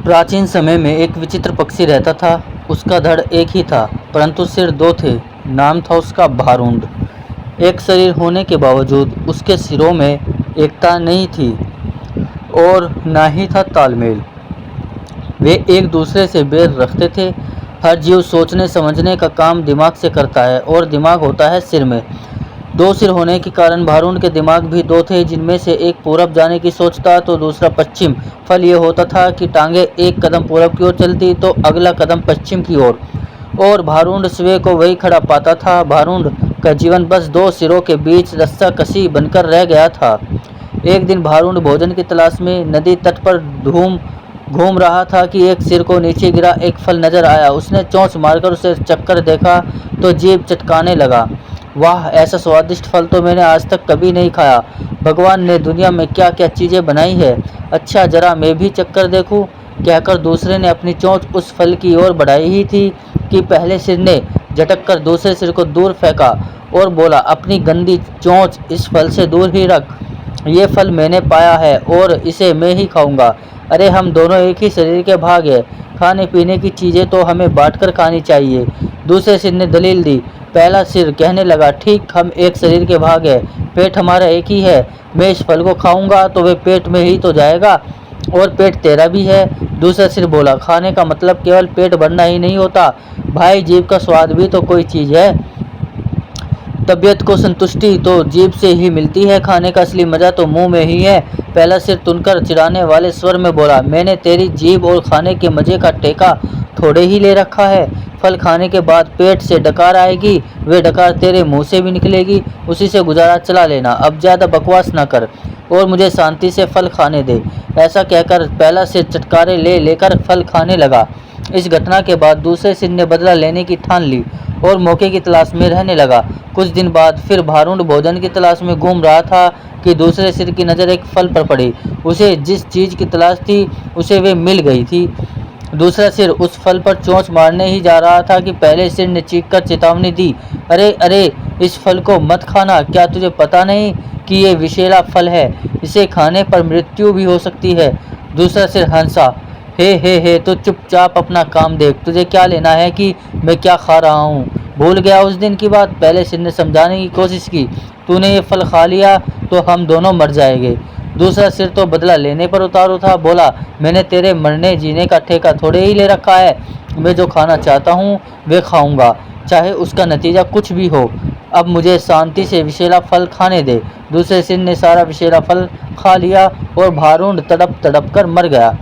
प्राचीन समय में एक विचित्र पक्षी रहता था। उसका धड़ एक ही था, परंतु सिर दो थे। नाम था उसका भारुंड। एक शरीर होने के बावजूद उसके सिरों में एकता नहीं थी और ना ही था तालमेल। वे एक दूसरे से बैर रखते थे। हर जीव सोचने समझने का काम दिमाग से करता है और दिमाग होता है सिर में। दो सिर होने के कारण भारुंड के दिमाग भी दो थे, जिनमें से एक पूरब जाने की सोचता तो दूसरा पश्चिम। फल ये होता था कि टांगे एक कदम पूरब की ओर चलती तो अगला कदम पश्चिम की ओर, और भारुंड स्वयं को वही खड़ा पाता था। भारुंड का जीवन बस दो सिरों के बीच रस्सा कसी बनकर रह गया था। एक दिन भारुंड भोजन की तलाश में नदी तट पर घूम रहा था कि एक सिर को नीचे गिरा एक फल नजर आया। उसने चोंच मारकर उसे चक्कर देखा तो जीभ चटकाने लगा। वाह, ऐसा स्वादिष्ट फल तो मैंने आज तक कभी नहीं खाया। भगवान ने दुनिया में क्या क्या चीज़ें बनाई है। अच्छा, जरा मैं भी चक्कर देखूं, कहकर दूसरे ने अपनी चोंच उस फल की ओर बढ़ाई ही थी कि पहले सिर ने झटक कर दूसरे सिर को दूर फेंका और बोला, अपनी गंदी चोंच इस फल से दूर ही रख। ये फल मैंने पाया है और इसे मैं ही खाऊंगा। अरे, हम दोनों एक ही शरीर के भाग हैं। खाने पीने की चीज़ें तो हमें बांटकर खानी चाहिए। दूसरे सिर ने दलील दी। पहला सिर कहने लगा, ठीक, हम एक शरीर के भाग हैं, पेट हमारा एक ही है। मैं इस फल को खाऊंगा तो वे पेट में ही तो जाएगा और पेट तेरा भी है। दूसरा सिर बोला, खाने का मतलब केवल पेट भरना ही नहीं होता भाई, जीभ का स्वाद भी तो कोई चीज़ है। तबीयत को संतुष्टि तो जीभ से ही मिलती है, खाने का असली मज़ा तो मुंह में ही है। पहला सिर तुनकर चिढ़ाने वाले स्वर में बोला, मैंने तेरी जीभ और खाने के मज़े का ठेका थोड़े ही ले रखा है। फल खाने के बाद पेट से डकार आएगी, वे डकार तेरे मुंह से भी निकलेगी, उसी से गुजारा चला लेना। अब ज़्यादा बकवास न कर और मुझे शांति से फल खाने दे। ऐसा कहकर पहला सिर चटकारे ले लेकर फल खाने लगा। इस घटना के बाद दूसरे सिर ने बदला लेने की ठान ली और मौके की तलाश में रहने लगा। कुछ दिन बाद फिर भारुंड भोजन की तलाश में घूम रहा था कि दूसरे सिर की नज़र एक फल पर पड़ी। उसे जिस चीज़ की तलाश थी उसे वे मिल गई थी। दूसरा सिर उस फल पर चोंच मारने ही जा रहा था कि पहले सिर ने चीखकर चेतावनी दी, अरे अरे, इस फल को मत खाना। क्या तुझे पता नहीं कि ये विषैला फल है, इसे खाने पर मृत्यु भी हो सकती है। दूसरा सिर हंसा, हे, तो चुपचाप अपना काम देख। तुझे क्या लेना है कि मैं क्या खा रहा हूँ? भूल गया उस दिन की बात? पहले सिर ने समझाने की कोशिश की, तूने ये फल खा लिया तो हम दोनों मर जाएंगे। दूसरा सिर तो बदला लेने पर उतारू था, बोला, मैंने तेरे मरने जीने का ठेका थोड़े ही ले रखा है। मैं जो खाना चाहता हूँ वे खाऊंगा, चाहे उसका नतीजा कुछ भी हो। अब मुझे शांति से विषैला फल खाने दे। दूसरे सिर ने सारा विषैला फल खा लिया और भारुंड तड़प तड़प कर मर गया।